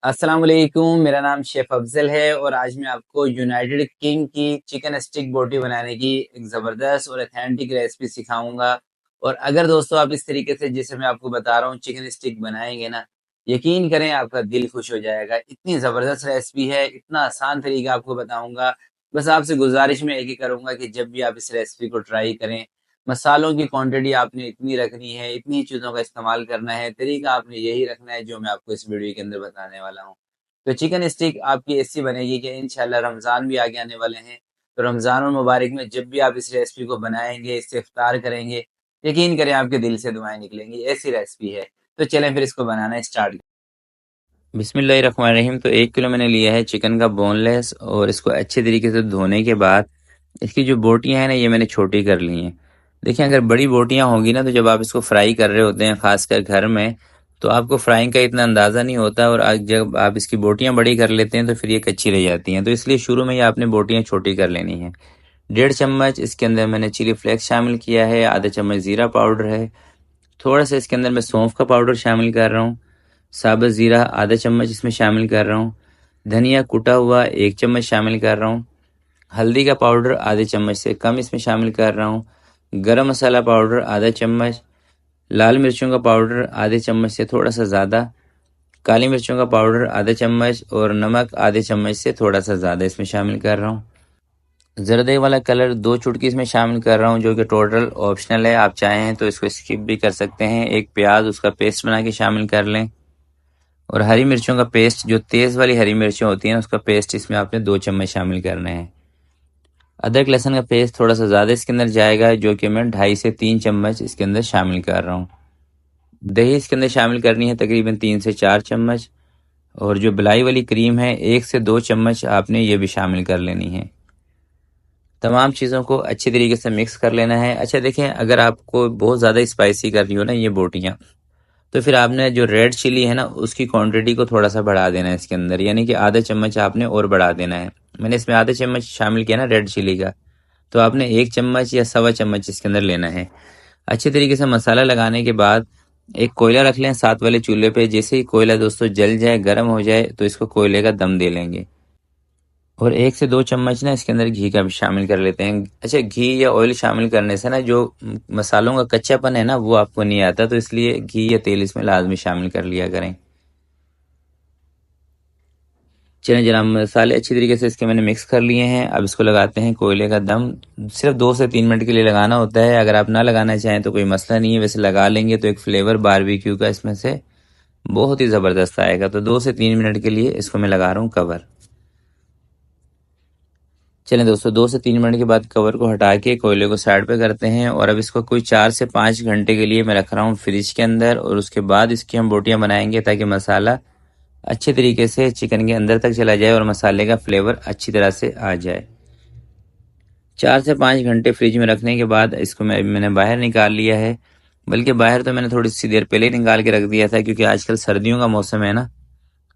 अस्सलाम वालेकुम। मेरा नाम शेफ़ अफ़ज़ल है और आज मैं आपको यूनाइटेड किंग की चिकन स्टिक बोटी बनाने की एक ज़बरदस्त और ऑथेंटिक रेसिपी सिखाऊँगा। और अगर दोस्तों आप इस तरीके से जैसे मैं आपको बता रहा हूँ चिकन स्टिक बनाएँगे ना, यकीन करें आपका दिल खुश हो जाएगा। इतनी ज़बरदस्त रेसिपी है, इतना आसान तरीका आपको बताऊँगा। बस आपसे गुज़ारिश मैं एक ही करूँगा कि जब भी आप इस रेसिपी को ट्राई करें, मसालों की क्वांटिटी आपने इतनी रखनी है, इतनी चीज़ों का इस्तेमाल करना है, तरीका आपने यही रखना है जो मैं आपको इस वीडियो के अंदर बताने वाला हूँ। तो चिकन स्टिक आपकी ऐसी बनेगी कि इंशाल्लाह रमज़ान भी आगे आने वाले हैं, तो रमज़ानुल मुबारक में जब भी आप इस रेसिपी को बनाएँगे, इससे इफ्तार करेंगे, यकीन करें आपके दिल से दुआएँ निकलेंगी, ऐसी रेसिपी है। तो चलें फिर इसको बनाना स्टार्ट। बिस्मिल्लाहिर्रहमानिर्रहीम। तो 1 किलो मैंने लिया है चिकन का बोनलेस और इसको अच्छे तरीके से धोने के बाद इसकी जो बोटियां हैं ना ये मैंने छोटी कर ली हैं। देखिए अगर बड़ी बोटियां होंगी ना तो जब आप इसको फ्राई कर रहे होते हैं खासकर घर में तो आपको फ्राइंग का इतना अंदाज़ा नहीं होता और आज जब आप इसकी बोटियां बड़ी कर लेते हैं तो फिर ये कच्ची रह जाती हैं। तो इसलिए शुरू में ही आपने बोटियां छोटी कर लेनी है। 1.5 चम्मच इसके अंदर मैंने चिली फ्लेक्स शामिल किया है, आधा चम्मच ज़ीरा पाउडर है, थोड़ा सा इसके अंदर मैं सौंफ का पाउडर शामिल कर रहा हूँ, साबुत ज़ीरा आधा चम्मच इसमें शामिल कर रहा हूँ, धनिया कुटा हुआ 1 चम्मच शामिल कर रहा हूँ, हल्दी का पाउडर आधे चम्मच से कम इसमें शामिल कर रहा हूँ, गरम मसाला पाउडर आधा चम्मच, लाल मिर्चों का पाउडर आधे चम्मच से थोड़ा सा ज़्यादा, काली मिर्चों का पाउडर आधा चम्मच और नमक आधे चम्मच से थोड़ा सा ज़्यादा इसमें शामिल कर रहा हूँ। जर्दे वाला कलर 2 चुटकी इसमें शामिल कर रहा हूँ जो कि टोटल ऑप्शनल है, आप चाहें तो इसको स्किप भी कर सकते हैं। एक प्याज उसका पेस्ट बना के शामिल कर लें और हरी मिर्चों का पेस्ट, जो तेज़ वाली हरी मिर्चें होती हैं उसका पेस्ट इसमें आपने 2 चम्मच शामिल करने हैं। अदरक लहसुन का पेस्ट थोड़ा सा ज़्यादा इसके अंदर जाएगा जो कि मैं 2.5 से 3 चम्मच इसके अंदर शामिल कर रहा हूँ। दही इसके अंदर शामिल करनी है तकरीबन 3 से 4 चम्मच और जो मलाई वाली क्रीम है 1 से 2 चम्मच आपने ये भी शामिल कर लेनी है। तमाम चीज़ों को अच्छी तरीके से मिक्स कर लेना है। अच्छा देखें, अगर आपको बहुत ज़्यादा स्पाइसी करनी हो ना ये बोटियाँ, तो फिर आपने जो रेड चिली है ना उसकी क्वांटिटी को थोड़ा सा बढ़ा देना है इसके अंदर, यानी कि आधा चम्मच आपने और बढ़ा देना है। मैंने इसमें आधा चम्मच शामिल किया ना रेड चिली का, तो आपने 1 चम्मच या सवा चम्मच इसके अंदर लेना है। अच्छे तरीके से मसाला लगाने के बाद एक कोयला रख लें साथ वाले चूल्हे पे। जैसे ही कोयला दोस्तों जल जाए, गर्म हो जाए, तो इसको कोयले का दम दे लेंगे और 1 से 2 चम्मच ना इसके अंदर घी का भी शामिल कर लेते हैं। अच्छा, घी या ऑयल शामिल करने से ना जो मसालों का कच्चापन है ना वो आपको नहीं आता, तो इसलिए घी या तेल इसमें लाजमी शामिल कर लिया करें। चलिए जनाब, मसाले अच्छी तरीके से इसके मैंने मिक्स कर लिए हैं। अब इसको लगाते हैं कोयले का दम। सिर्फ 2 से 3 मिनट के लिए लगाना होता है। अगर आप ना लगाना चाहें तो कोई मसला नहीं है, वैसे लगा लेंगे तो एक फ्लेवर बारबेक्यू का इसमें से बहुत ही ज़बरदस्त आएगा। तो 2 से 3 मिनट के लिए इसको मैं लगा रहा हूँ कवर। चलें दोस्तों, 2 से 3 मिनट के बाद कवर को हटा के कोयले को साइड पे करते हैं और अब इसको कोई 4 से 5 घंटे के लिए मैं रख रहा हूँ फ्रिज के अंदर और उसके बाद इसकी हम बोटियाँ बनाएंगे ताकि मसाला अच्छे तरीके से चिकन के अंदर तक चला जाए और मसाले का फ्लेवर अच्छी तरह से आ जाए। 4 से 5 घंटे फ्रिज में रखने के बाद इसको मैंने बाहर निकाल लिया है। बल्कि बाहर तो मैंने थोड़ी सी देर पहले ही निकाल के रख दिया था क्योंकि आजकल सर्दियों का मौसम है ना,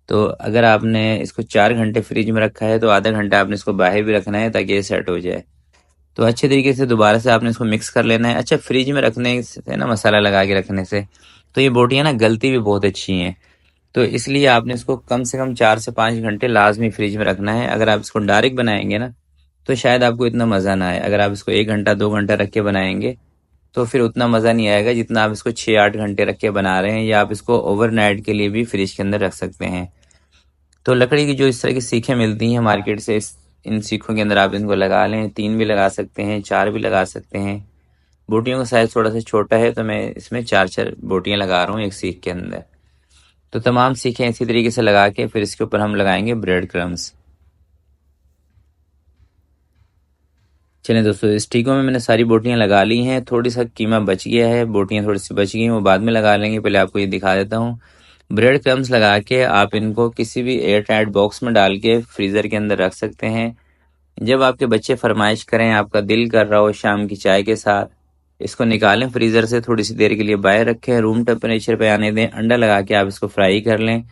तो अगर आपने इसको 4 घंटे फ्रिज में रखा है तो आधा घंटा आपने इसको बाहर भी रखना है ताकि ये सेट हो जाए। तो अच्छे तरीके से दोबारा से आपने इसको मिक्स कर लेना है। अच्छा, फ्रिज में रखने से ना, मसाला लगा के रखने से तो ये बोटियाँ ना गलती भी बहुत अच्छी हैं। तो इसलिए आपने इसको कम से कम 4 से 5 घंटे लाजमी फ्रिज में रखना है। अगर आप इसको डायरेक्ट बनाएंगे ना तो शायद आपको इतना मज़ा ना आए। अगर आप इसको 1 घंटा 2 घंटा रख के बनाएंगे तो फिर उतना मज़ा नहीं आएगा जितना आप इसको 6-8 घंटे रख के बना रहे हैं, या आप इसको ओवरनाइट के लिए भी फ्रिज के अंदर रख सकते हैं। तो लकड़ी की जो इस तरह की सीखें मिलती हैं मार्केट से, इन सीखों के अंदर आप इनको लगा लें। 3 भी लगा सकते हैं, 4 भी लगा सकते हैं। बोटियों का साइज़ थोड़ा सा छोटा है तो मैं इसमें 4-4 बोटियाँ लगा रहा हूँ एक सीख के अंदर। तो तमाम सीखें इसी तरीके से लगा के फिर इसके ऊपर हम लगाएंगे ब्रेड क्रम्स। चलें दोस्तों, स्टिकों में मैंने सारी बोटियां लगा ली हैं। थोड़ी सा कीमा बच गया है, बोटियां थोड़ी सी बच गई हैं, वो बाद में लगा लेंगे। पहले आपको ये दिखा देता हूँ। ब्रेड क्रम्स लगा के आप इनको किसी भी एयर टाइट बॉक्स में डाल के फ्रीज़र के अंदर रख सकते हैं। जब आपके बच्चे फरमाइश करें, आपका दिल कर रहा हो शाम की चाय के साथ, इसको निकालें फ्रीज़र से, थोड़ी सी देर के लिए बाहर रखें, रूम टेम्परेचर पे आने दें, अंडा लगा के आप इसको फ्राई कर लें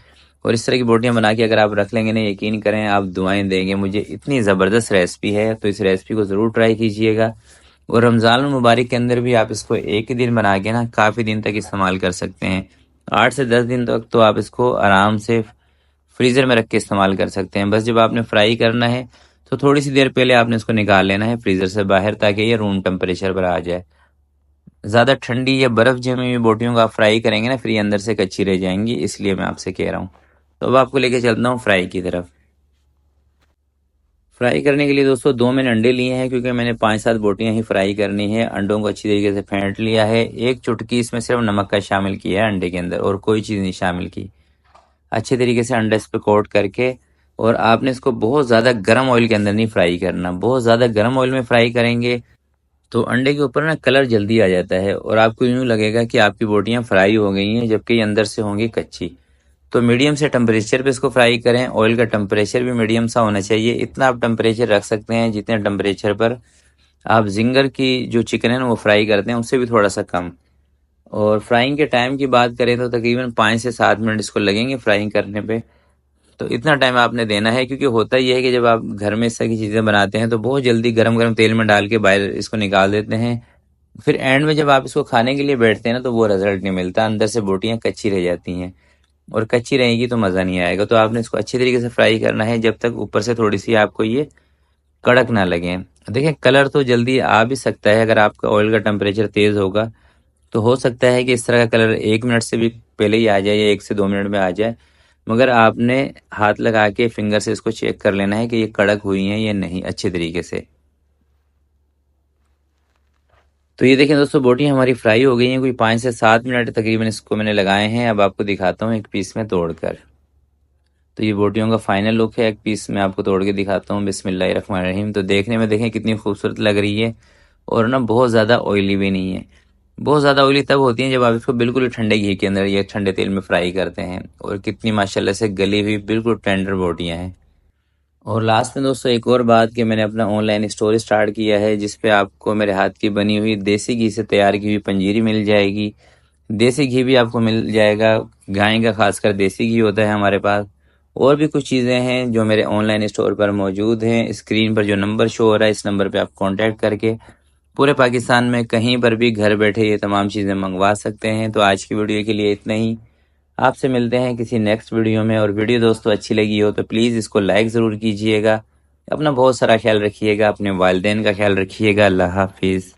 और इस तरह की बोटियां बना के अगर आप रख लेंगे ना, यकीन करें आप दुआएं देंगे मुझे। इतनी ज़बरदस्त रेसिपी है, तो इस रेसिपी को ज़रूर ट्राई कीजिएगा। और रमज़ान मुबारक के अंदर भी आप इसको एक ही दिन बना के ना काफ़ी दिन तक इस्तेमाल कर सकते हैं। 8 से 10 दिन तक तो आप इसको आराम से फ्रीज़र में रख के इस्तेमाल कर सकते हैं। बस जब आपने फ्राई करना है तो थोड़ी सी देर पहले आपने इसको निकाल लेना है फ्रीज़र से बाहर, ताकि ये रूम टेम्परेचर पर आ जाए। ज़्यादा ठंडी या बर्फ़ जमी हुई बोटियों को आप फ्राई करेंगे ना, फिर ये अंदर से कच्ची रह जाएंगी, इसलिए मैं आपसे कह रहा हूँ। तो अब आपको लेके चलता हूँ फ्राई की तरफ। फ्राई करने के लिए दोस्तों 2 मैंने अंडे लिए हैं, क्योंकि मैंने 5-7 बोटियां ही फ्राई करनी है। अंडों को अच्छी तरीके से फेंट लिया है। 1 चुटकी इसमें सिर्फ नमक का शामिल किया है अंडे के अंदर, और कोई चीज़ नहीं शामिल की। अच्छे तरीके से अंडा इस पर कोट करके, और आपने इसको बहुत ज़्यादा गर्म ऑयल के अंदर नहीं फ्राई करना। बहुत ज़्यादा गर्म ऑयल में फ्राई करेंगे तो अंडे के ऊपर ना कलर जल्दी आ जाता है, और आपको यूँ लगेगा कि आपकी बोटियां फ्राई हो गई हैं, जबकि ये अंदर से होंगी कच्ची। तो मीडियम से टेम्परेचर पे इसको फ्राई करें। ऑयल का टेम्परेचर भी मीडियम सा होना चाहिए। इतना आप टेम्परेचर रख सकते हैं जितने टेम्परेचर पर आप जिंगर की जो चिकन है ना वो फ्राई करते हैं, उससे भी थोड़ा सा कम। और फ्राइंग के टाइम की बात करें तो तकरीबन 5 से 7 मिनट इसको लगेंगे फ्राइंग करने पे। तो इतना टाइम आपने देना है, क्योंकि होता यह है कि जब आप घर में इस तरह की चीज़ें बनाते हैं तो बहुत जल्दी गरम गरम तेल में डाल के बाहर इसको निकाल देते हैं। फिर एंड में जब आप इसको खाने के लिए बैठते हैं ना, तो वो रिजल्ट नहीं मिलता, अंदर से बोटियां कच्ची रह जाती हैं, और कच्ची रहेगी तो मज़ा नहीं आएगा। तो आपने इसको अच्छी तरीके से फ्राई करना है जब तक ऊपर से थोड़ी सी आपको ये कड़क ना लगे। देखिए कलर तो जल्दी आ भी सकता है, अगर आपका ऑयल का टेम्परेचर तेज़ होगा तो हो सकता है कि इस तरह का कलर 1 मिनट से भी पहले ही आ जाए, या 1 से 2 मिनट में आ जाए। मगर आपने हाथ लगा के फिंगर से इसको चेक कर लेना है कि ये कड़क हुई हैं या नहीं अच्छे तरीके से। तो ये देखें दोस्तों, बोटी हमारी फ्राई हो गई हैं। कोई 5 से 7 मिनट तकरीबन इसको मैंने लगाए हैं। अब आपको दिखाता हूँ एक पीस में तोड़कर। तो ये बोटियों का फाइनल लुक है। एक पीस में आपको तोड़ के दिखाता हूँ। बिस्मिल्लाहिर्रहमानिर्रहीम। तो देखने में देखें कितनी खूबसूरत लग रही है, और ना बहुत ज़्यादा ऑयली भी नहीं है। बहुत ज़्यादा ऑयली तब होती है जब आप इसको बिल्कुल ठंडे घी के अंदर या ठंडे तेल में फ्राई करते हैं। और कितनी माशाल्लाह से गली हुई बिल्कुल टेंडर बोटियाँ हैं। और लास्ट में दोस्तों एक और बात, कि मैंने अपना ऑनलाइन स्टोर स्टार्ट किया है, जिस पे आपको मेरे हाथ की बनी हुई देसी घी से तैयार की हुई पंजीरी मिल जाएगी। देसी घी भी आपको मिल जाएगा। गाय का खासकर देसी घी होता है हमारे पास। और भी कुछ चीज़ें हैं जो मेरे ऑनलाइन स्टोर पर मौजूद हैं। स्क्रीन पर जो नंबर शो हो रहा है, इस नंबर पे आप कांटेक्ट करके पूरे पाकिस्तान में कहीं पर भी घर बैठे ये तमाम चीज़ें मंगवा सकते हैं। तो आज की वीडियो के लिए इतना ही। आपसे मिलते हैं किसी नेक्स्ट वीडियो में। और वीडियो दोस्तों अच्छी लगी हो तो प्लीज़ इसको लाइक ज़रूर कीजिएगा। अपना बहुत सारा ख्याल रखिएगा, अपने वालिदैन का ख्याल रखिएगा। अल्लाह हाफिज़।